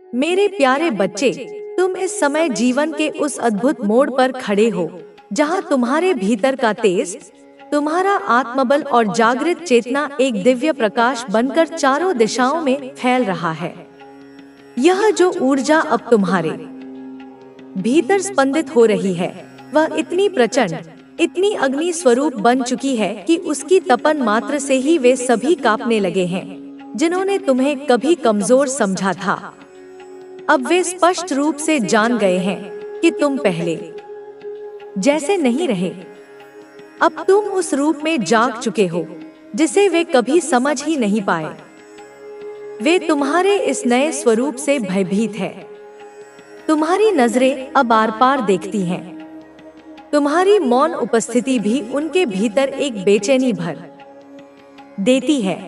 मेरे प्यारे बच्चे, तुम इस समय जीवन के उस अद्भुत मोड़ पर खड़े हो जहां तुम्हारे भीतर का तेज, तुम्हारा आत्मबल और जागृत चेतना एक दिव्य प्रकाश बनकर चारों दिशाओं में फैल रहा है। यह जो ऊर्जा अब तुम्हारे भीतर स्पंदित हो रही है, वह इतनी प्रचंड, इतनी अग्नि स्वरूप बन चुकी है कि उसकी तपन मात्र से ही वे सभी कांपने लगे हैं जिन्होंने तुम्हें कभी कमजोर समझा था। अब वे स्पष्ट रूप से जान गए हैं कि तुम पहले जैसे नहीं रहे। अब तुम उस रूप में जाग चुके हो जिसे वे कभी समझ ही नहीं पाए। वे तुम्हारे इस नए स्वरूप से भयभीत है। तुम्हारी नजरें अब आर पार देखती हैं। तुम्हारी मौन उपस्थिति भी उनके भीतर एक बेचैनी भर देती है।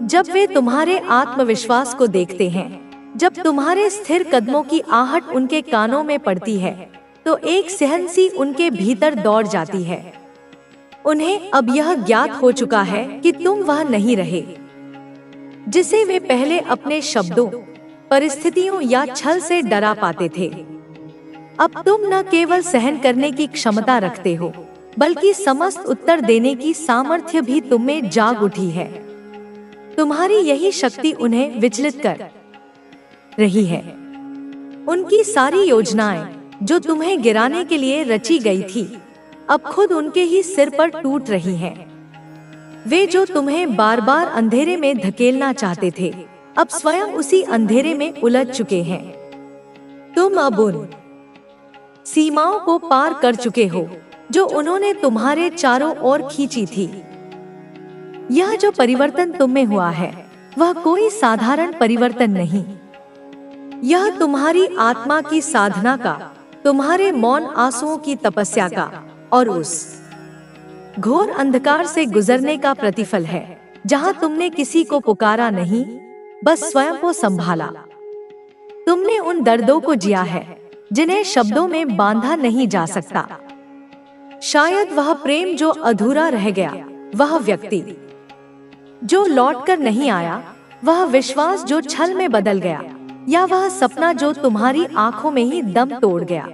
जब वे तुम्हारे आत्मविश्वास को देखते हैं, जब तुम्हारे स्थिर कदमों की आहट उनके कानों में पड़ती है, तो एक सिहरन सी उनके भीतर दौड़ जाती है। उन्हें अब यह ज्ञात हो चुका है कि तुम वह नहीं रहे जिसे वे पहले अपने शब्दों, परिस्थितियों या छल से डरा पाते थे। अब तुम न केवल सहन करने की क्षमता रखते हो, बल्कि समस्त उत्तर देने की सामर्थ्य भी तुम में जाग उठी है। तुम्हारी यही शक्ति उन्हें विचलित कर रही है। उनकी सारी योजनाएं जो तुम्हें गिराने के लिए रची गई थी, अब खुद उनके ही सिर पर टूट रही हैं। वे जो तुम्हें बार बार अंधेरे में धकेलना चाहते थे, अब स्वयं उसी अंधेरे में उलझ चुके हैं। तुम अब उन सीमाओं को पार कर चुके हो जो उन्होंने तुम्हारे चारों ओर खींची थी। यह जो परिवर्तन तुम में हुआ है, वह कोई साधारण परिवर्तन नहीं। यह तुम्हारी आत्मा की साधना का, तुम्हारे मौन आंसुओं की तपस्या का और उस घोर अंधकार से गुजरने का प्रतिफल है जहां तुमने किसी को पुकारा नहीं, बस स्वयं को संभाला। तुमने उन दर्दों को जिया है जिन्हें शब्दों में बांधा नहीं जा सकता। शायद वह प्रेम जो अधूरा रह गया, वह व्यक्ति जो लौटकर नहीं आया, वह विश्वास जो छल में बदल गया, या वह सपना जो तुम्हारी आंखों में ही दम तोड़ गया।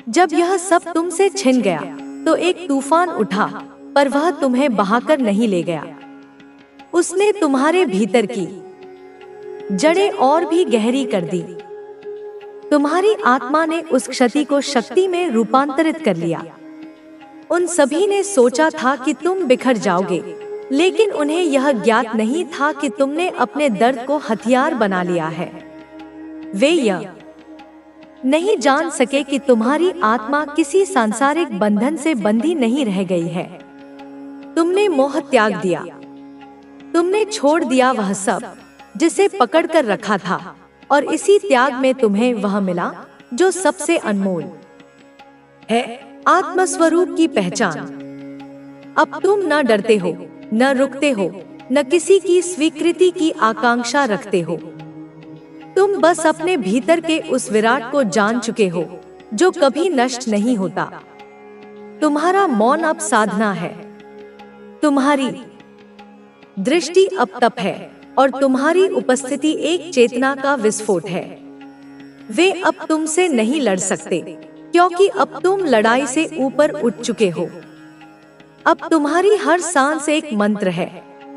जब यह सब तुमसे छिन गया तो एक तूफान उठा, पर वह तुम्हें बहाकर नहीं ले गया। उसने तुम्हारे भीतर की जड़ें और भी गहरी कर दी। तुम्हारी आत्मा ने उस क्षति को शक्ति में रूपांतरित कर लिया। उन सभी ने सोचा था कि तुम बिखर जाओगे, लेकिन उन्हें यह ज्ञात नहीं था कि तुमने अपने दर्द को हथियार बना लिया है। वे यह नहीं जान सके कि तुम्हारी आत्मा किसी सांसारिक बंधन से बंधी नहीं रह गई है। तुमने मोह त्याग दिया। तुमने छोड़ दिया वह सब जिसे पकड़ कर रखा था, और इसी त्याग में तुम्हें वह मिला जो सबसे अनमोल है, आत्मस्वरूप की पहचान। अब तुम न डरते हो, न रुकते हो, न किसी की स्वीकृति की आकांक्षा रखते हो। तुम बस अपने भीतर के उस विराट को जान चुके हो जो कभी नष्ट नहीं होता। तुम्हारा मौन अब साधना है, तुम्हारी दृष्टि अब तप है, और तुम्हारी उपस्थिति एक चेतना का विस्फोट है। वे अब तुमसे नहीं लड़ सकते, क्योंकि अब तुम लड़ाई से ऊपर उठ चुके हो। अब तुम्हारी हर सांस एक मंत्र है,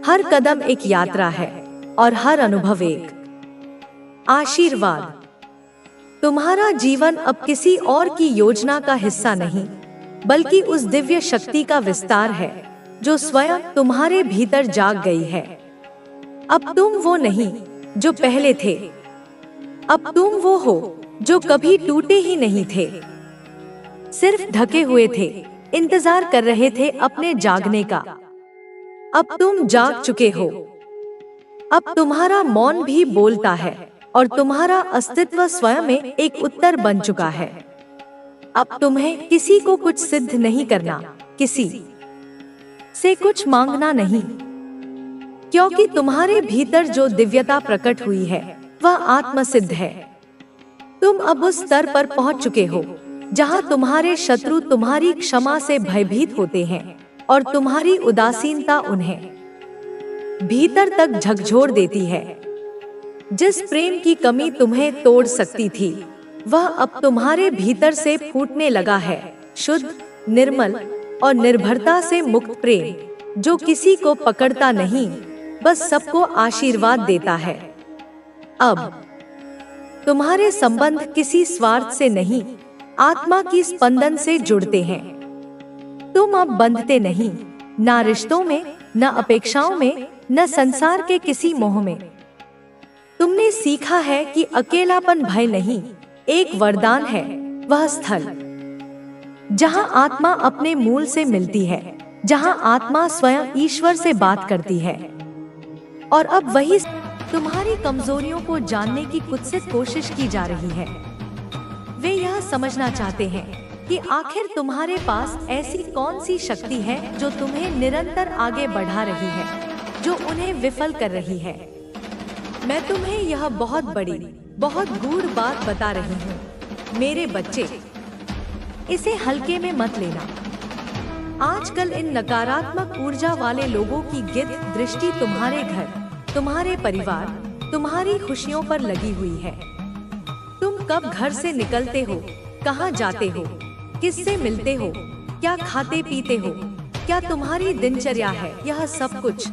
हर कदम एक यात्रा है, और हर अनुभव एक आशीर्वाद। तुम्हारा जीवन अब किसी और की योजना का हिस्सा नहीं, बल्कि उस दिव्य शक्ति का विस्तार है जो स्वयं तुम्हारे भीतर जाग गई है। अब तुम वो नहीं जो पहले थे, अब तुम वो हो जो कभी टूटे ही नहीं थे, सिर्फ ढके हुए थे, इंतजार कर रहे थे अपने जागने का। अब तुम जाग चुके हो। अब तुम्हारा मौन भी बोलता है, और तुम्हारा अस्तित्व स्वयं में एक उत्तर बन चुका है। अब तुम्हें किसी को कुछ सिद्ध नहीं करना, किसी से कुछ मांगना नहीं, क्योंकि तुम्हारे भीतर जो दिव्यता प्रकट हुई है, वह आत्मसिद्ध है। तुम अब उस स्तर पर पहुंच चुके हो जहां तुम्हारे शत्रु तुम्हारी क्षमा से भयभीत होते हैं, और तुम्हारी उदासीनता उन्हें भीतर तक झकझोर देती है। जिस प्रेम की कमी तुम्हें तोड़ सकती थी, वह अब तुम्हारे भीतर से फूटने लगा है। शुद्ध, निर्मल और निर्भरता से मुक्त प्रेम, जो किसी को पकड़ता नहीं, बस सबको आशीर्वाद देता है। अब तुम्हारे संबंध किसी स्वार्थ से नहीं, आत्मा की स्पंदन से जुड़ते हैं। तुम अब बंधते नहीं, ना रिश्तों में, न अपेक्षाओं में, न संसार के किसी मोह में। तुमने सीखा है कि अकेलापन भय नहीं, एक वरदान है। वह स्थल जहां आत्मा अपने मूल से मिलती है, जहां आत्मा स्वयं ईश्वर से बात करती है। और अब वही तुम्हारी कमजोरियों को जानने की कुत्सित कोशिश की जा रही है। वे यह समझना चाहते हैं कि आखिर तुम्हारे पास ऐसी कौन सी शक्ति है जो तुम्हें निरंतर आगे बढ़ा रही है, जो उन्हें विफल कर रही है। मैं तुम्हें यह बहुत बड़ी, बहुत गूढ़ बात बता रही हूँ मेरे बच्चे, इसे हल्के में मत लेना। आजकल इन नकारात्मक ऊर्जा वाले लोगों की गिद्ध दृष्टि तुम्हारे घर, तुम्हारे परिवार, तुम्हारी खुशियों पर लगी हुई है। तुम कब घर से निकलते हो, कहाँ जाते हो, किससे मिलते हो, क्या खाते पीते हो, क्या तुम्हारी दिनचर्या है, यह सब कुछ,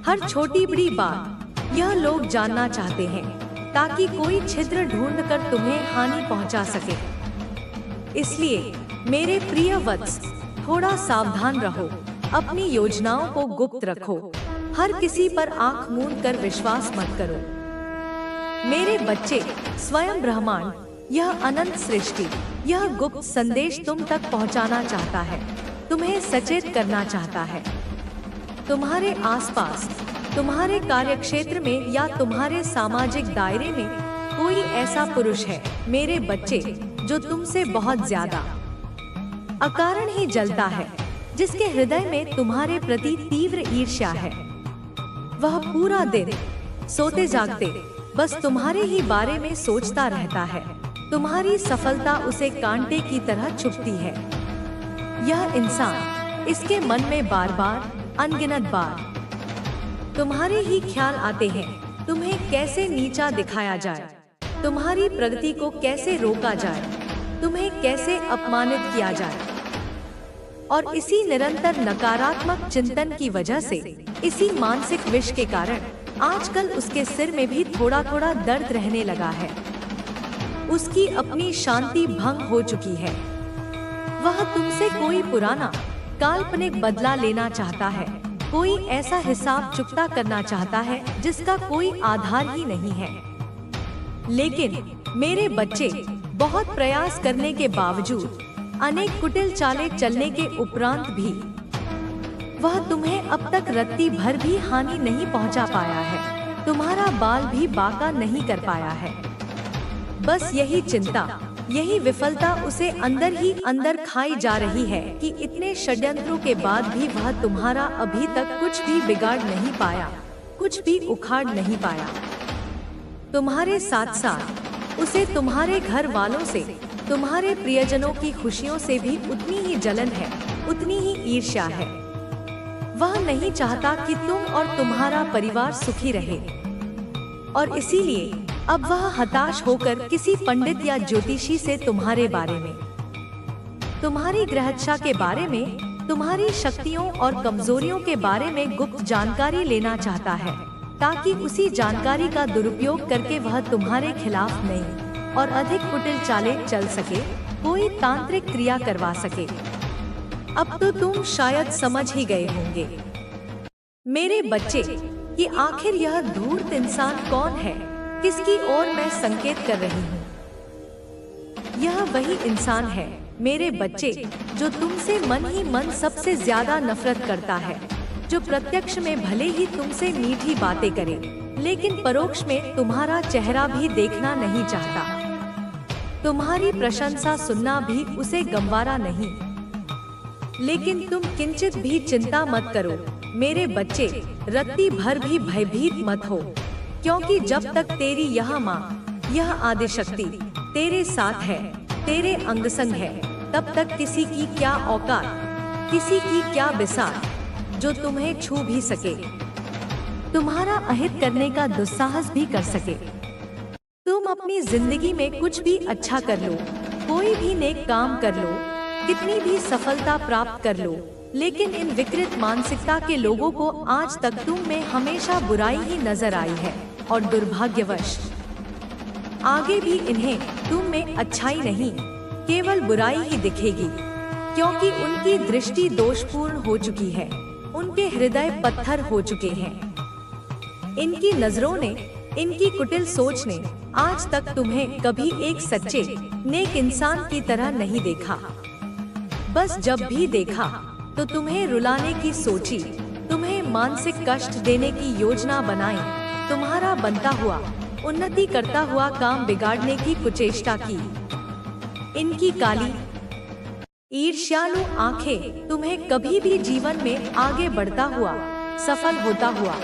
हर छोटी बड़ी बात यह लोग जानना चाहते हैं, ताकि कोई छिद्र ढूंढकर तुम्हें हानि पहुंचा सके। इसलिए मेरे प्रिय वत्स, थोड़ा सावधान रहो, अपनी योजनाओं को गुप्त रखो, हर किसी पर आंख मूंद कर विश्वास मत करो। मेरे बच्चे, स्वयं ब्रह्मांड, यह अनंत सृष्टि, यह गुप्त संदेश तुम तक पहुंचाना चाहता है, तुम्हें सचेत करना चाहता है। तुम्हारे आसपास, तुम्हारे कार्यक्षेत्र में या तुम्हारे सामाजिक दायरे में कोई ऐसा पुरुष है मेरे बच्चे, जो तुमसे बहुत ज्यादा अकारण ही जलता है, जिसके हृदय में तुम्हारे प्रति तीव्र ईर्ष्या है। वह पूरा दिन सोते जागते बस तुम्हारे ही बारे में सोचता रहता है। तुम्हारी सफलता उसे कांटे की तरह चुभती है। यह इंसान, इसके मन में बार बार, अनगिनत बार तुम्हारे ही ख्याल आते हैं। तुम्हें कैसे नीचा दिखाया जाए, तुम्हारी प्रगति को कैसे रोका जाए, तुम्हें कैसे अपमानित किया जाए। और इसी निरंतर नकारात्मक चिंतन की वजह से, इसी मानसिक विष के कारण आजकल उसके सिर में भी थोड़ा थोड़ा दर्द रहने लगा है। उसकी अपनी शांति भंग हो चुकी है। वह तुमसे कोई पुराना काल्पनिक बदला लेना चाहता है, कोई ऐसा हिसाब चुकता करना चाहता है जिसका कोई आधार ही नहीं है। लेकिन मेरे बच्चे, बहुत प्रयास करने के बावजूद, अनेक कुटिल चालें चलने के उपरांत भी वह तुम्हें अब तक रत्ती भर भी हानि नहीं पहुंचा पाया है, तुम्हारा बाल भी बांका नहीं कर पाया है। बस यही चिंता, यही विफलता उसे अंदर ही अंदर खाई जा रही है कि इतने षड्यंत्रों के बाद भी वह तुम्हारा अभी तक कुछ भी बिगाड़ नहीं पाया, कुछ भी उखाड़ नहीं पाया। तुम्हारे साथ साथ उसे तुम्हारे घर वालों से, तुम्हारे प्रियजनों की खुशियों से भी उतनी ही जलन है, उतनी ही ईर्ष्या है। वह नहीं चाहता कि तुम और तुम्हारा परिवार सुखी रहे, और इसीलिए अब वह हताश होकर किसी पंडित या ज्योतिषी से तुम्हारे बारे में, तुम्हारी ग्रहदशा के बारे में, तुम्हारी शक्तियों और कमजोरियों के बारे में गुप्त जानकारी लेना चाहता है, ताकि उसी जानकारी का दुरुपयोग करके वह तुम्हारे खिलाफ नई और अधिक कुटिल चालें चल सके, कोई तांत्रिक क्रिया करवा सके। अब तो तुम शायद समझ ही गए होंगे मेरे बच्चे कि आखिर यह धूर्त इंसान कौन है, किसकी ओर मैं संकेत कर रही हूँ। यह वही इंसान है मेरे बच्चे, जो तुमसे मन ही मन सबसे ज्यादा नफरत करता है, जो प्रत्यक्ष में भले ही तुमसे मीठी बातें करे, लेकिन परोक्ष में तुम्हारा चेहरा भी देखना नहीं चाहता। तुम्हारी प्रशंसा सुनना भी उसे गंवारा नहीं। लेकिन तुम किंचित भी चिंता मत करो मेरे बच्चे, रत्ती भर भी भयभीत मत हो, क्योंकि जब तक तेरी यह माँ, यह आदिशक्ति तेरे साथ है, तेरे अंगसंग है, तब तक किसी की क्या औकात, किसी की क्या बिसात जो तुम्हें छू भी सके। तुम्हारा अहित करने का दुस्साहस भी कर सके। तुम अपनी जिंदगी में कुछ भी अच्छा कर लो, कोई भी नेक काम कर लो, कितनी भी सफलता प्राप्त कर लो, लेकिन इन विकृत मानसिकता के लोगों को आज तक तुम में हमेशा बुराई ही नजर आई है और दुर्भाग्यवश आगे भी इन्हें तुम में अच्छाई नहीं, केवल बुराई ही दिखेगी, क्योंकि उनकी दृष्टि दोषपूर्ण हो चुकी है, उनके हृदय पत्थर हो चुके हैं। इनकी नजरों ने, इनकी कुटिल सोच ने आज तक तुम्हें कभी एक सच्चे नेक इंसान की तरह नहीं देखा। बस जब भी देखा तो तुम्हें रुलाने की सोची, तुम्हें मानसिक कष्ट देने की योजना बनाई, तुम्हारा बनता हुआ, उन्नति करता हुआ काम बिगाड़ने की कुचेष्टा की। इनकी काली ईर्ष्यालु आंखें तुम्हें कभी भी जीवन में आगे बढ़ता हुआ, सफल होता हुआ,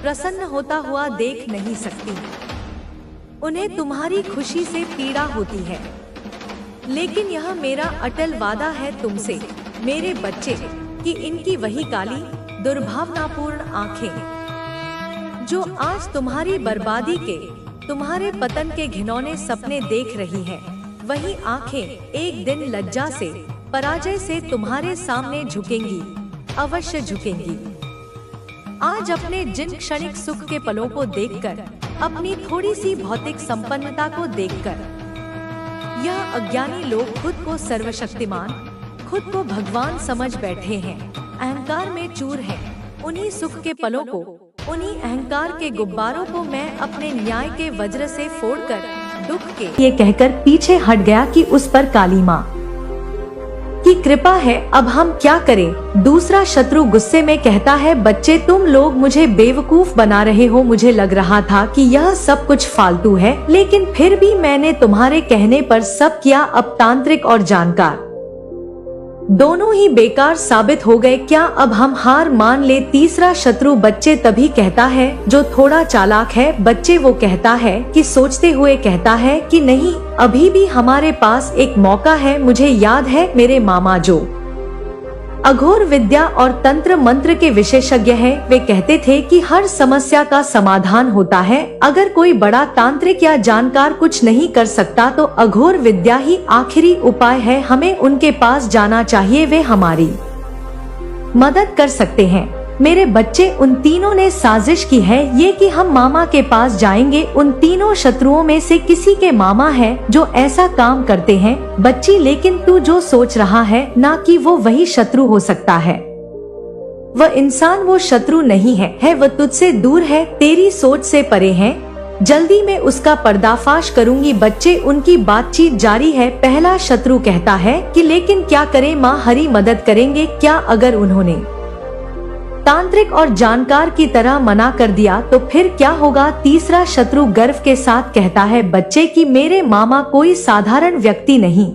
प्रसन्न होता हुआ देख नहीं सकती। उन्हें तुम्हारी खुशी से पीड़ा होती है। लेकिन यह मेरा अटल वादा है तुमसे, मेरे बच्चे, कि इनकी वही काली दुर्भावनापूर्ण आंखें जो आज तुम्हारी बर्बादी के, तुम्हारे पतन के घिनौने सपने देख रही है, वही आंखें एक दिन लज्जा से, पराजय से तुम्हारे सामने झुकेंगी, अवश्य झुकेंगी। आज अपने जिन क्षणिक सुख के पलों को देखकर, अपनी थोड़ी सी भौतिक संपन्नता को देखकर, यह अज्ञानी लोग खुद को सर्वशक्तिमान, खुद को भगवान समझ बैठे हैं, अहंकार में चूर हैं। उन्हीं सुख के पलों को, उन्हीं अहंकार के गुब्बारों को मैं अपने न्याय के वज्र से फोड़कर दुख के ये कहकर पीछे हट गया कि उस पर काली माँ की कृपा है, अब हम क्या करें। दूसरा शत्रु गुस्से में कहता है, बच्चे तुम लोग मुझे बेवकूफ बना रहे हो, मुझे लग रहा था कि यह सब कुछ फालतू है, लेकिन फिर भी मैंने तुम्हारे कहने पर सब किया। अब तांत्रिक और जानकार दोनों ही बेकार साबित हो गए, क्या अब हम हार मान ले। तीसरा शत्रु बच्चे तभी कहता है, जो थोड़ा चालाक है बच्चे, वो कहता है कि सोचते हुए कहता है कि नहीं, अभी भी हमारे पास एक मौका है। मुझे याद है मेरे मामा जो अघोर विद्या और तंत्र मंत्र के विशेषज्ञ हैं, वे कहते थे कि हर समस्या का समाधान होता है। अगर कोई बड़ा तांत्रिक या जानकार कुछ नहीं कर सकता तो अघोर विद्या ही आखिरी उपाय है। हमें उनके पास जाना चाहिए, वे हमारी मदद कर सकते हैं। मेरे बच्चे, उन तीनों ने साजिश की है ये कि हम मामा के पास जाएंगे। उन तीनों शत्रुओं में से किसी के मामा है जो ऐसा काम करते हैं। बच्ची, लेकिन तू जो सोच रहा है ना कि वो वही शत्रु हो सकता है, वह इंसान वो शत्रु नहीं है, वह तुझसे दूर है, तेरी सोच से परे है। जल्दी मैं उसका पर्दाफाश करूंगी। बच्चे, उनकी बातचीत जारी है। पहला शत्रु कहता है कि लेकिन क्या करें माँ, हरी मदद करेंगे क्या। अगर उन्होंने तांत्रिक और जानकार की तरह मना कर दिया तो फिर क्या होगा। तीसरा शत्रु गर्व के साथ कहता है, बच्चे कि मेरे मामा कोई साधारण व्यक्ति नहीं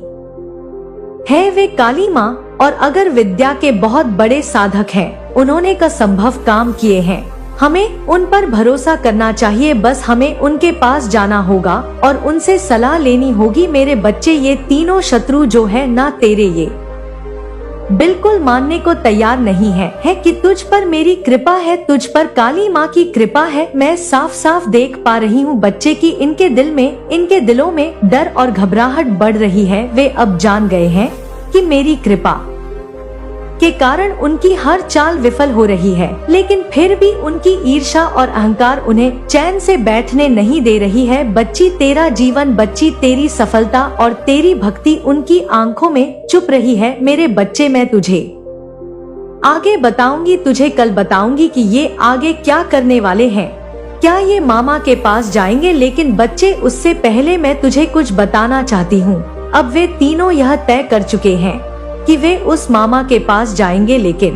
है, वे काली माँ और अगर विद्या के बहुत बड़े साधक हैं। उन्होंने का संभव काम किए हैं, हमें उन पर भरोसा करना चाहिए। बस हमें उनके पास जाना होगा और उनसे सलाह लेनी होगी। मेरे बच्चे, ये तीनों शत्रु जो है ना तेरे, ये बिल्कुल मानने को तैयार नहीं है कि तुझ पर मेरी कृपा है, तुझ पर काली माँ की कृपा है। मैं साफ साफ देख पा रही हूँ बच्चे की इनके दिल में, इनके दिलों में डर और घबराहट बढ़ रही है। वे अब जान गए हैं कि मेरी कृपा के कारण उनकी हर चाल विफल हो रही है, लेकिन फिर भी उनकी ईर्ष्या और अहंकार उन्हें चैन से बैठने नहीं दे रही है। बच्ची, तेरा जीवन, बच्ची तेरी सफलता और तेरी भक्ति उनकी आंखों में छुप रही है। मेरे बच्चे, मैं तुझे आगे बताऊंगी, तुझे कल बताऊंगी कि ये आगे क्या करने वाले हैं। क्या ये मामा के पास जाएंगे? लेकिन बच्चे, उससे पहले मैं तुझे कुछ बताना चाहती हूँ। अब वे तीनों यह तय कर चुके हैं कि वे उस मामा के पास जाएंगे, लेकिन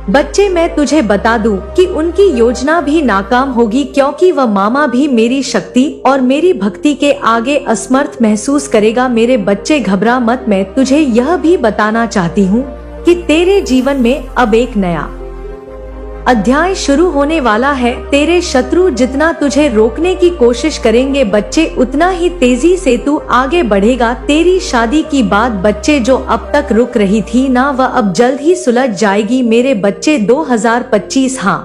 बच्चे मैं तुझे बता दूं कि उनकी योजना भी नाकाम होगी, क्योंकि वह मामा भी मेरी शक्ति और मेरी भक्ति के आगे असमर्थ महसूस करेगा। मेरे बच्चे घबरा मत, मैं तुझे यह भी बताना चाहती हूँ कि तेरे जीवन में अब एक नया अध्याय शुरू होने वाला है। तेरे शत्रु जितना तुझे रोकने की कोशिश करेंगे बच्चे, उतना ही तेजी से तू आगे बढ़ेगा। तेरी शादी की बात बच्चे जो अब तक रुक रही थी ना, वह अब जल्द ही सुलझ जाएगी। मेरे बच्चे 2025, हाँ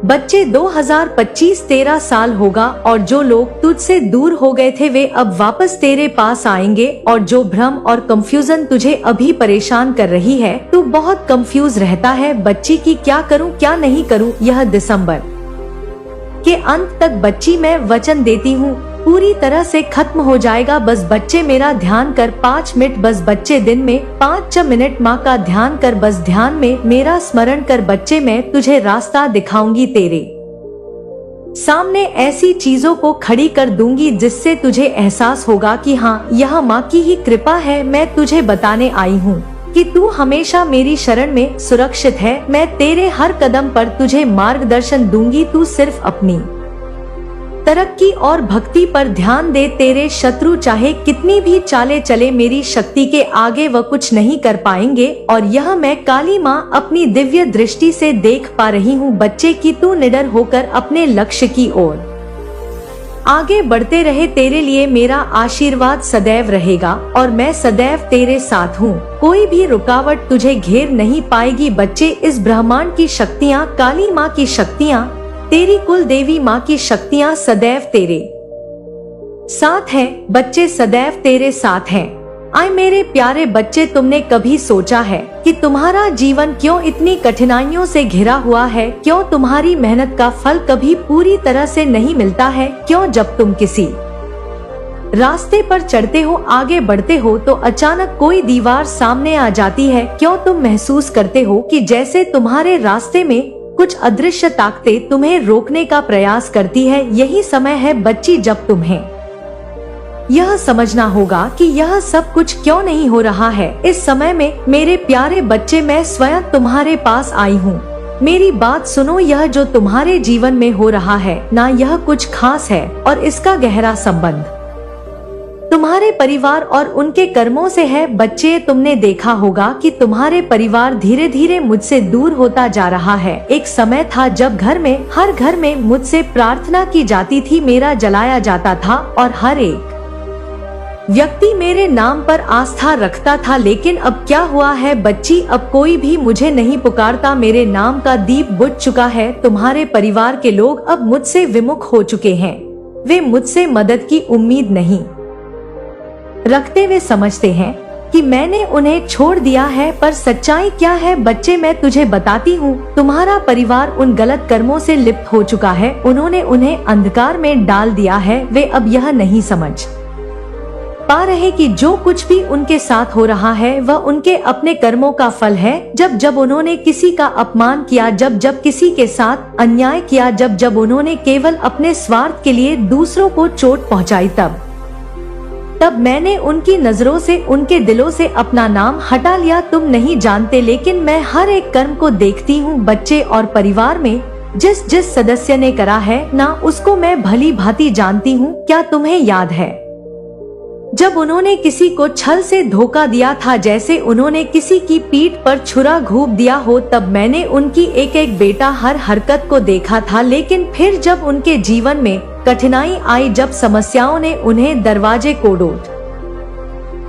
बच्चे 2025 तेरा साल होगा और जो लोग तुझसे दूर हो गए थे वे अब वापस तेरे पास आएंगे और जो भ्रम और कंफ्यूजन तुझे अभी परेशान कर रही है, तू बहुत कंफ्यूज रहता है बच्ची की क्या करूं क्या नहीं करूं। यह दिसंबर के अंत तक बच्ची मैं वचन देती हूँ पूरी तरह से खत्म हो जाएगा। बस बच्चे मेरा ध्यान कर 5 मिनट, बस बच्चे दिन में 5 मिनट माँ का ध्यान कर, बस ध्यान में मेरा स्मरण कर बच्चे। मैं तुझे रास्ता दिखाऊंगी, तेरे सामने ऐसी चीजों को खड़ी कर दूंगी जिससे तुझे एहसास होगा कि हाँ, यह माँ की ही कृपा है। मैं तुझे बताने आई हूँ कि तू हमेशा मेरी शरण में सुरक्षित है। मैं तेरे हर कदम पर तुझे मार्गदर्शन दूंगी। तू सिर्फ अपनी तरक्की और भक्ति पर ध्यान दे। तेरे शत्रु चाहे कितनी भी चाले चले, मेरी शक्ति के आगे वह कुछ नहीं कर पाएंगे और यह मैं काली माँ अपनी दिव्य दृष्टि से देख पा रही हूँ बच्चे की। तू निडर होकर अपने लक्ष्य की ओर आगे बढ़ते रहे। तेरे लिए मेरा आशीर्वाद सदैव रहेगा और मैं सदैव तेरे साथ हूँ। कोई भी रुकावट तुझे घेर नहीं पाएगी बच्चे। इस ब्रह्मांड की शक्तियाँ, काली माँ की शक्तियाँ, तेरी कुल देवी माँ की शक्तियाँ सदैव तेरे साथ हैं बच्चे, सदैव तेरे साथ हैं। आए मेरे प्यारे बच्चे, तुमने कभी सोचा है कि तुम्हारा जीवन क्यों इतनी कठिनाइयों से घिरा हुआ है? क्यों तुम्हारी मेहनत का फल कभी पूरी तरह से नहीं मिलता है? क्यों जब तुम किसी रास्ते पर चढ़ते हो, आगे बढ़ते हो, तो अचानक कोई दीवार सामने आ जाती है? क्यों तुम महसूस करते हो कि जैसे तुम्हारे रास्ते में कुछ अदृश्य ताकतें तुम्हें रोकने का प्रयास करती है? यही समय है बच्ची जब तुम्हें यह समझना होगा कि यह सब कुछ क्यों नहीं हो रहा है। इस समय में मेरे प्यारे बच्चे, मैं स्वयं तुम्हारे पास आई हूँ। मेरी बात सुनो, यह जो तुम्हारे जीवन में हो रहा है ना, यह कुछ खास है और इसका गहरा संबंध तुम्हारे परिवार और उनके कर्मों से है बच्चे। तुमने देखा होगा कि तुम्हारे परिवार धीरे धीरे मुझसे दूर होता जा रहा है। एक समय था जब हर घर में मुझसे प्रार्थना की जाती थी, मेरा जलाया जाता था और हर एक व्यक्ति मेरे नाम पर आस्था रखता था। लेकिन अब क्या हुआ है बच्ची? अब कोई भी मुझे नहीं पुकारता। मेरे नाम का दीप बुझ चुका है। तुम्हारे परिवार के लोग अब मुझसे विमुख हो चुके हैं। वे मुझसे मदद की उम्मीद नहीं रखते। वे समझते हैं कि मैंने उन्हें छोड़ दिया है, पर सच्चाई क्या है बच्चे? मैं तुझे बताती हूँ। तुम्हारा परिवार उन गलत कर्मों से लिप्त हो चुका है। उन्होंने उन्हें अंधकार में डाल दिया है। वे अब यह नहीं समझ पा रहे कि जो कुछ भी उनके साथ हो रहा है वह उनके अपने कर्मों का फल है। जब उन्होंने किसी का अपमान किया, जब किसी के साथ अन्याय किया, जब उन्होंने केवल अपने स्वार्थ के लिए दूसरों को चोट पहुँचाई, तब मैंने उनकी नजरों से, उनके दिलों से अपना नाम हटा लिया। तुम नहीं जानते, लेकिन मैं हर एक कर्म को देखती हूँ बच्चे, और परिवार में जिस सदस्य ने करा है ना, उसको मैं भली भांति जानती हूँ। क्या तुम्हें याद है जब उन्होंने किसी को छल से धोखा दिया था, जैसे उन्होंने किसी की पीठ पर छुरा घूंप दिया हो? तब मैंने उनकी एक एक बेटा हर हरकत को देखा था। लेकिन फिर जब उनके जीवन में कठिनाई आई, जब समस्याओं ने उन्हें दरवाजे कोड़ोट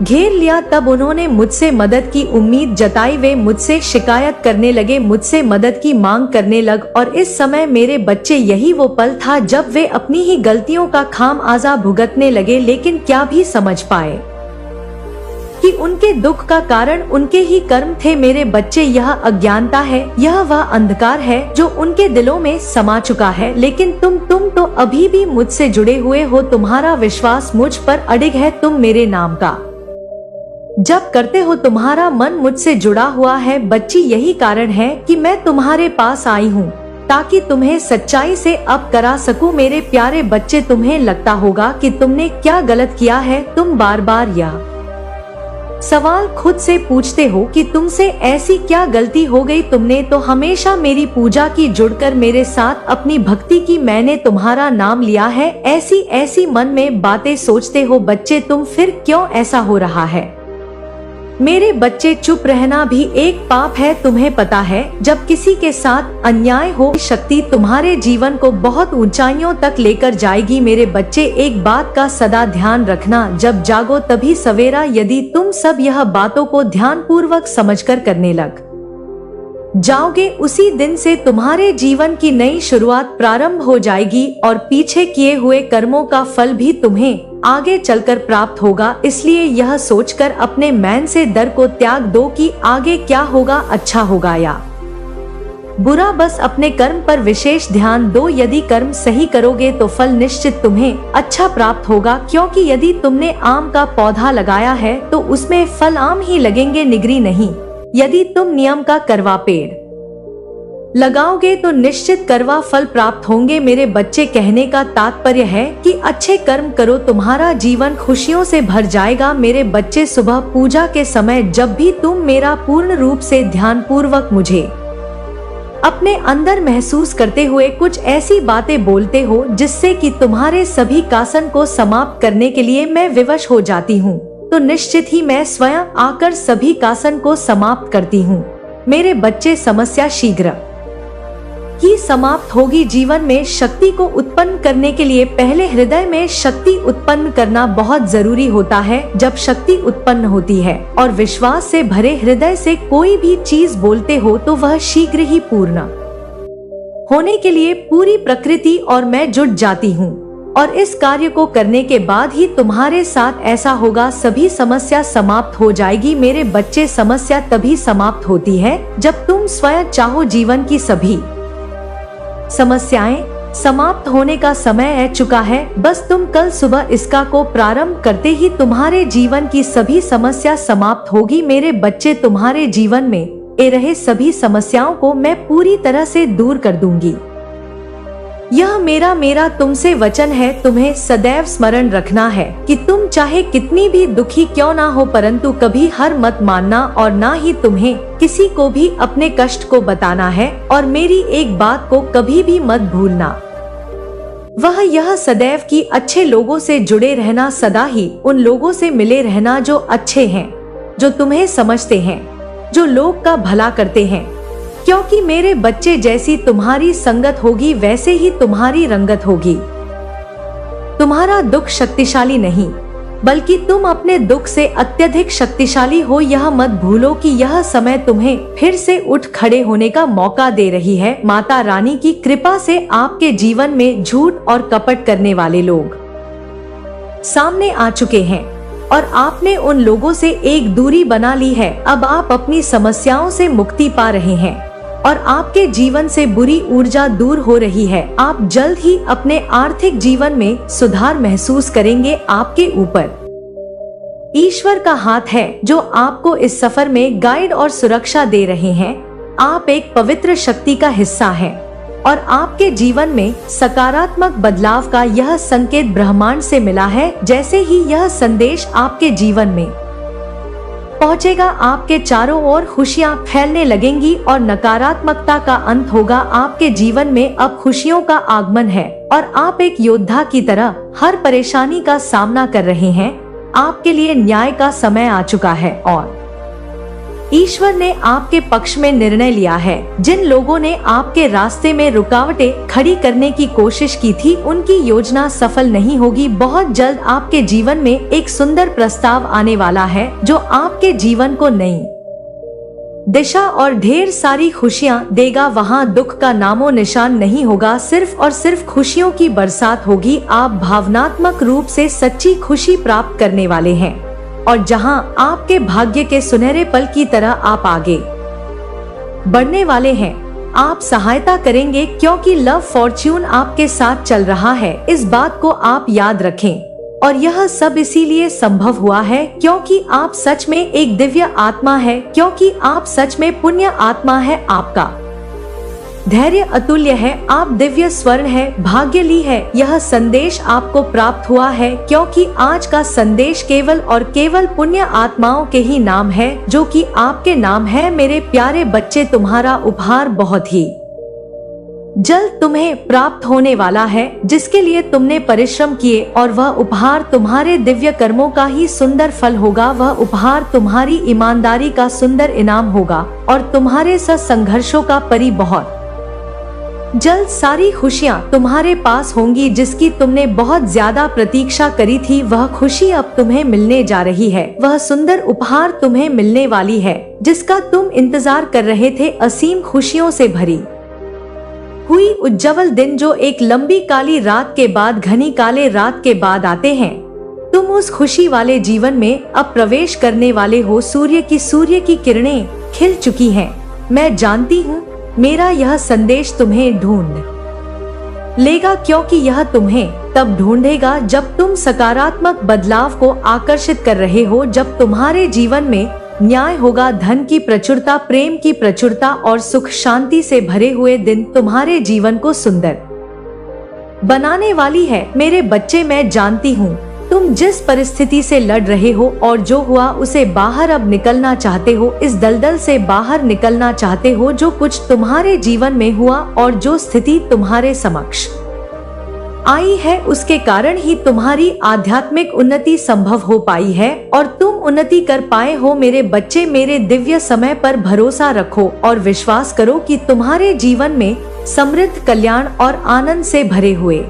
घेर लिया, तब उन्होंने मुझसे मदद की उम्मीद जताई। वे मुझसे शिकायत करने लगे, मुझसे मदद की मांग करने लग। और इस समय मेरे बच्चे, यही वो पल था जब वे अपनी ही गलतियों का खामियाजा भुगतने लगे। लेकिन क्या भी समझ पाए कि उनके दुख का कारण उनके ही कर्म थे। मेरे बच्चे, यह अज्ञानता है, यह वह अंधकार है जो उनके दिलों में समा चुका है। लेकिन तुम तो अभी भी मुझसे जुड़े हुए हो। तुम्हारा विश्वास मुझ पर अडिग है। तुम मेरे नाम का जप करते हो, तुम्हारा मन मुझसे जुड़ा हुआ है बच्ची। यही कारण है कि मैं तुम्हारे पास आई हूँ, ताकि तुम्हें सच्चाई से अब करा सकूं। मेरे प्यारे बच्चे, तुम्हें लगता होगा कि तुमने क्या गलत किया है। तुम बार बार यह सवाल खुद से पूछते हो कि तुमसे ऐसी क्या गलती हो गई? तुमने तो हमेशा मेरी पूजा की, जुड़कर मेरे साथ अपनी भक्ति की। मैंने तुम्हारा नाम लिया है। ऐसी मन में बातें सोचते हो बच्चे तुम। फिर क्यों ऐसा हो रहा है? मेरे बच्चे, चुप रहना भी एक पाप है। तुम्हें पता है, जब किसी के साथ अन्याय हो, शक्ति तुम्हारे जीवन को बहुत ऊंचाइयों तक लेकर जाएगी। मेरे बच्चे, एक बात का सदा ध्यान रखना, जब जागो तभी सवेरा। यदि तुम सब यह बातों को ध्यान पूर्वक समझकर करने लग जाओगे उसी दिन से तुम्हारे जीवन की नई शुरुआत प्रारंभ हो जाएगी और पीछे किए हुए कर्मों का फल भी तुम्हें आगे चलकर प्राप्त होगा। इसलिए यह सोचकर अपने मन से डर को त्याग दो कि आगे क्या होगा, अच्छा होगा या बुरा। बस अपने कर्म पर विशेष ध्यान दो। यदि कर्म सही करोगे तो फल निश्चित तुम्हें अच्छा प्राप्त होगा, क्योंकि यदि तुमने आम का पौधा लगाया है तो उसमें फल आम ही लगेंगे, निगरी नहीं। यदि तुम नियम का करवा पेड़ लगाओगे तो निश्चित करवा फल प्राप्त होंगे। मेरे बच्चे, कहने का तात्पर्य है कि अच्छे कर्म करो, तुम्हारा जीवन खुशियों से भर जाएगा। मेरे बच्चे, सुबह पूजा के समय जब भी तुम मेरा पूर्ण रूप से ध्यान पूर्वक मुझे अपने अंदर महसूस करते हुए कुछ ऐसी बातें बोलते हो जिससे कि तुम्हारे सभी कासन को समाप्त करने के लिए मैं विवश हो जाती हूँ, तो निश्चित ही मैं स्वयं आकर सभी कासन को समाप्त करती हूँ। मेरे बच्चे, समस्या शीघ्र ही समाप्त होगी। जीवन में शक्ति को उत्पन्न करने के लिए पहले हृदय में शक्ति उत्पन्न करना बहुत जरूरी होता है। जब शक्ति उत्पन्न होती है और विश्वास से भरे हृदय से कोई भी चीज बोलते हो तो वह शीघ्र ही पूर्ण होने के लिए पूरी प्रकृति और मैं जुट जाती हूँ, और इस कार्य को करने के बाद ही तुम्हारे साथ ऐसा होगा, सभी समस्या समाप्त हो जाएगी। मेरे बच्चे, समस्या तभी समाप्त होती है जब तुम स्वयं चाहो। जीवन की सभी समस्याएं समाप्त होने का समय आ चुका है। बस तुम कल सुबह इसका को प्रारंभ करते ही तुम्हारे जीवन की सभी समस्या समाप्त होगी। मेरे बच्चे, तुम्हारे जीवन में ए रहे सभी समस्याओं को मैं पूरी तरह से दूर कर दूंगी। यह मेरा तुमसे वचन है। तुम्हें सदैव स्मरण रखना है कि तुम चाहे कितनी भी दुखी क्यों ना हो, परंतु कभी हार मत मानना और ना ही तुम्हें किसी को भी अपने कष्ट को बताना है। और मेरी एक बात को कभी भी मत भूलना, वह यह सदैव कि अच्छे लोगों से जुड़े रहना, सदा ही उन लोगों से मिले रहना जो अच्छे हैं, जो तुम्हें समझते हैं, जो लोग का भला करते हैं। क्योंकि मेरे बच्चे, जैसी तुम्हारी संगत होगी वैसे ही तुम्हारी रंगत होगी। तुम्हारा दुख शक्तिशाली नहीं, बल्कि तुम अपने दुख से अत्यधिक शक्तिशाली हो। यह मत भूलो कि यह समय तुम्हें फिर से उठ खड़े होने का मौका दे रही है। माता रानी की कृपा से आपके जीवन में झूठ और कपट करने वाले लोग सामने आ चुके हैं और आपने उन लोगों से एक दूरी बना ली है। अब आप अपनी समस्याओं से मुक्ति पा रहे हैं और आपके जीवन से बुरी ऊर्जा दूर हो रही है। आप जल्द ही अपने आर्थिक जीवन में सुधार महसूस करेंगे। आपके ऊपर ईश्वर का हाथ है जो आपको इस सफर में गाइड और सुरक्षा दे रहे हैं। आप एक पवित्र शक्ति का हिस्सा हैं और आपके जीवन में सकारात्मक बदलाव का यह संकेत ब्रह्मांड से मिला है। जैसे ही यह संदेश आपके जीवन में पहुंचेगा, आपके चारों ओर खुशियां फैलने लगेंगी और नकारात्मकता का अंत होगा। आपके जीवन में अब खुशियों का आगमन है और आप एक योद्धा की तरह हर परेशानी का सामना कर रहे हैं। आपके लिए न्याय का समय आ चुका है और ईश्वर ने आपके पक्ष में निर्णय लिया है। जिन लोगों ने आपके रास्ते में रुकावटें खड़ी करने की कोशिश की थी, उनकी योजना सफल नहीं होगी। बहुत जल्द आपके जीवन में एक सुंदर प्रस्ताव आने वाला है जो आपके जीवन को नई दिशा और ढेर सारी खुशियां देगा। वहां दुख का नामो निशान नहीं होगा, सिर्फ और सिर्फ खुशियों की बरसात होगी। आप भावनात्मक रूप से सच्ची खुशी प्राप्त करने वाले हैं और जहां आपके भाग्य के सुनहरे पल की तरह आप आगे बढ़ने वाले हैं, आप सहायता करेंगे क्योंकि लव फॉर्च्यून आपके साथ चल रहा है। इस बात को आप याद रखें और यह सब इसीलिए संभव हुआ है क्योंकि आप सच में एक दिव्य आत्मा है, क्योंकि आप सच में पुण्य आत्मा है। आपका धैर्य अतुल्य है, आप दिव्य स्वर्ण है, भाग्यली है। यह संदेश आपको प्राप्त हुआ है क्योंकि आज का संदेश केवल और केवल पुण्य आत्माओं के ही नाम है, जो कि आपके नाम है। मेरे प्यारे बच्चे, तुम्हारा उपहार बहुत ही जल्द तुम्हें प्राप्त होने वाला है, जिसके लिए तुमने परिश्रम किए, और वह उपहार तुम्हारे दिव्य कर्मों का ही सुंदर फल होगा। वह उपहार तुम्हारी ईमानदारी का सुंदर इनाम होगा और तुम्हारे संघर्षों का परी बहुत जल्द सारी खुशियाँ तुम्हारे पास होंगी जिसकी तुमने बहुत ज्यादा प्रतीक्षा करी थी। वह खुशी अब तुम्हें मिलने जा रही है। वह सुंदर उपहार तुम्हें मिलने वाली है जिसका तुम इंतजार कर रहे थे। असीम खुशियों से भरी हुई उज्जवल दिन जो एक लंबी काली रात के बाद, घनी काले रात के बाद आते हैं। तुम उस खुशी वाले जीवन में अब प्रवेश करने वाले हो। सूर्य की किरणें खिल चुकी हैं। मैं जानती हूँ मेरा यह संदेश तुम्हें ढूंढ लेगा, क्योंकि यह तुम्हें तब ढूंढेगा जब तुम सकारात्मक बदलाव को आकर्षित कर रहे हो, जब तुम्हारे जीवन में न्याय होगा, धन की प्रचुरता, प्रेम की प्रचुरता और सुख शांति से भरे हुए दिन तुम्हारे जीवन को सुंदर बनाने वाली है। मेरे बच्चे, मैं जानती हूँ तुम जिस परिस्थिति से लड़ रहे हो और जो हुआ उसे बाहर अब निकलना चाहते हो। इस दलदल से बाहर निकलना चाहते हो। जो कुछ तुम्हारे जीवन में हुआ और जो स्थिति तुम्हारे समक्ष आई है उसके कारण ही तुम्हारी आध्यात्मिक उन्नति संभव हो पाई है और तुम उन्नति कर पाए हो। मेरे बच्चे, मेरे दिव्य समय पर भरोसा रखो और विश्वास करो कि तुम्हारे जीवन में समृद्ध, कल्याण और आनंद से भरे हुए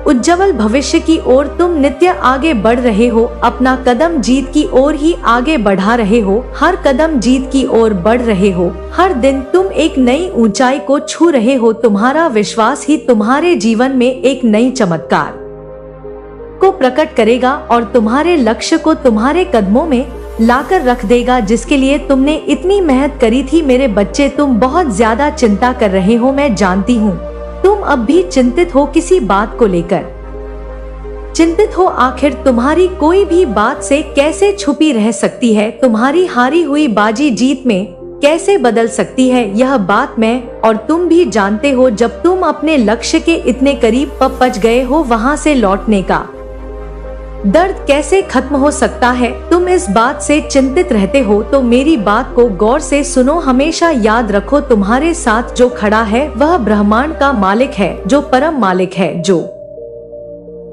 उज्जवल भविष्य की ओर तुम नित्य आगे बढ़ रहे हो। अपना कदम जीत की ओर ही आगे बढ़ा रहे हो। हर कदम जीत की ओर बढ़ रहे हो। हर दिन तुम एक नई ऊंचाई को छू रहे हो। तुम्हारा विश्वास ही तुम्हारे जीवन में एक नई चमत्कार को प्रकट करेगा और तुम्हारे लक्ष्य को तुम्हारे कदमों में लाकर रख देगा, जिसके लिए तुमने इतनी मेहनत करी थी। मेरे बच्चे, तुम बहुत ज्यादा चिंता कर रहे हो। मैं जानती हूँ तुम अब भी चिंतित हो, किसी बात को लेकर चिंतित हो। आखिर तुम्हारी कोई भी बात से कैसे छुपी रह सकती है? तुम्हारी हारी हुई बाजी जीत में कैसे बदल सकती है? यह बात मैं और तुम भी जानते हो। जब तुम अपने लक्ष्य के इतने करीब पहुंच गए हो, वहां से लौटने का दर्द कैसे खत्म हो सकता है? तुम इस बात से चिंतित रहते हो तो मेरी बात को गौर से सुनो। हमेशा याद रखो, तुम्हारे साथ जो खड़ा है वह ब्रह्मांड का मालिक है, जो परम मालिक है, जो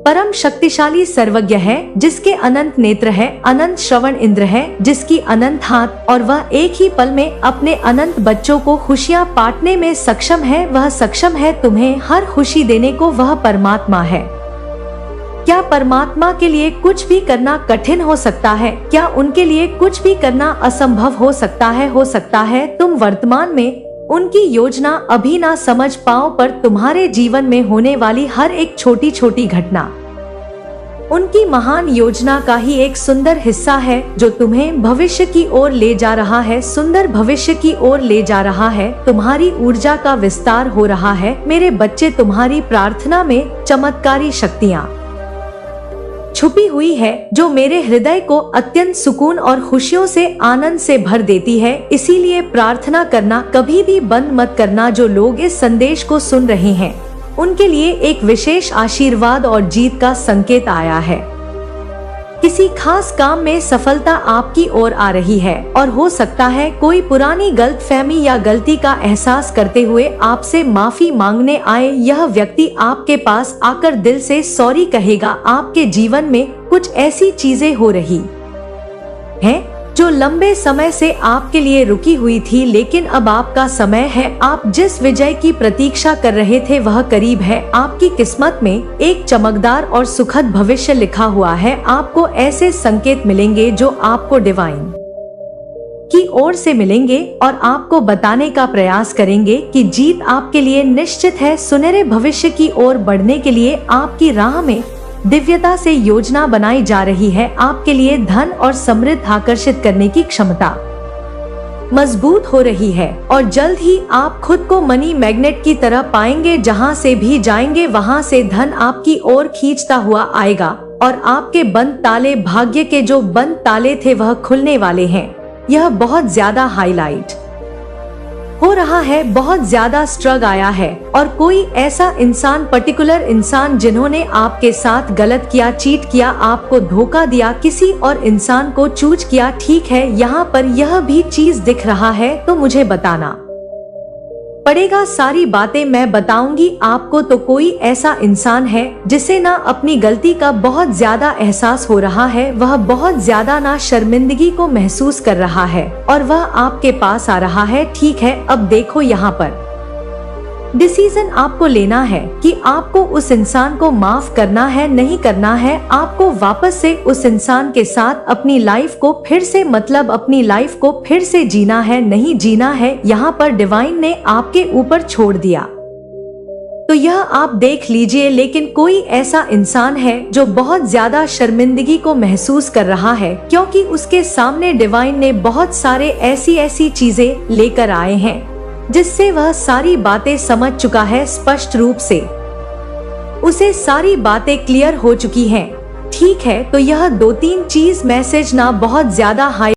परम शक्तिशाली सर्वज्ञ है, जिसके अनंत नेत्र है, अनंत श्रवण इंद्र है, जिसकी अनंत हाथ, और वह एक ही पल में अपने अनंत बच्चों को खुशियाँ बांटने में सक्षम है। वह सक्षम है तुम्हें हर खुशी देने को। वह परमात्मा है। क्या परमात्मा के लिए कुछ भी करना कठिन हो सकता है? क्या उनके लिए कुछ भी करना असंभव हो सकता है? हो सकता है तुम वर्तमान में उनकी योजना अभी ना समझ पाओ, पर तुम्हारे जीवन में होने वाली हर एक छोटी छोटी घटना उनकी महान योजना का ही एक सुंदर हिस्सा है, जो तुम्हें भविष्य की ओर ले जा रहा है, सुंदर भविष्य की ओर ले जा रहा है। तुम्हारी ऊर्जा का विस्तार हो रहा है। मेरे बच्चे, तुम्हारी प्रार्थना में चमत्कारी शक्तियाँ छुपी हुई है, जो मेरे हृदय को अत्यंत सुकून और खुशियों से, आनंद से भर देती है। इसीलिए प्रार्थना करना कभी भी बंद मत करना। जो लोग इस संदेश को सुन रहे हैं उनके लिए एक विशेष आशीर्वाद और जीत का संकेत आया है। किसी खास काम में सफलता आपकी ओर आ रही है और हो सकता है कोई पुरानी गलतफहमी या गलती का एहसास करते हुए आपसे माफी मांगने आए। यह व्यक्ति आपके पास आकर दिल से सॉरी कहेगा। आपके जीवन में कुछ ऐसी चीजें हो रही हैं जो लंबे समय से आपके लिए रुकी हुई थी, लेकिन अब आपका समय है। आप जिस विजय की प्रतीक्षा कर रहे थे वह करीब है। आपकी किस्मत में एक चमकदार और सुखद भविष्य लिखा हुआ है। आपको ऐसे संकेत मिलेंगे जो आपको डिवाइन की ओर से मिलेंगे और आपको बताने का प्रयास करेंगे कि जीत आपके लिए निश्चित है। सुनहरे भविष्य की ओर बढ़ने के लिए आपकी राह में दिव्यता से योजना बनाई जा रही है। आपके लिए धन और समृद्धि आकर्षित करने की क्षमता मजबूत हो रही है और जल्द ही आप खुद को मनी मैग्नेट की तरह पाएंगे। जहां से भी जाएंगे वहां से धन आपकी ओर खींचता हुआ आएगा और आपके बंद ताले, भाग्य के जो बंद ताले थे वह खुलने वाले हैं। यह बहुत ज्यादा हाईलाइट हो रहा है, बहुत ज्यादा स्ट्रग आया है और कोई ऐसा इंसान, पर्टिकुलर इंसान जिन्होंने आपके साथ गलत किया, चीट किया, आपको धोखा दिया, किसी और इंसान को चूज किया। ठीक है, यहाँ पर यह भी चीज दिख रहा है तो मुझे बताना पड़ेगा। सारी बातें मैं बताऊंगी आपको। तो कोई ऐसा इंसान है जिसे ना अपनी गलती का बहुत ज्यादा एहसास हो रहा है, वह बहुत ज्यादा ना शर्मिंदगी को महसूस कर रहा है और वह आपके पास आ रहा है। ठीक है, अब देखो यहाँ पर डिसीजन आपको लेना है कि आपको उस इंसान को माफ करना है नहीं करना है। आपको वापस से उस इंसान के साथ अपनी लाइफ को फिर से अपनी लाइफ को फिर से जीना है नहीं जीना है। यहाँ पर डिवाइन ने आपके ऊपर छोड़ दिया। तो यह आप देख लीजिए, लेकिन कोई ऐसा इंसान है जो बहुत ज्यादा शर्मिंदगी को महसूस कर रहा है, क्योंकि उसके सामने डिवाइन ने बहुत सारे ऐसी चीजें लेकर आए हैं जिससे वह सारी बातें समझ चुका है। स्पष्ट रूप से उसे सारी बातें क्लियर हो चुकी हैं। ठीक है, तो यह 2-3 चीज मैसेज ना बहुत ज्यादा हाई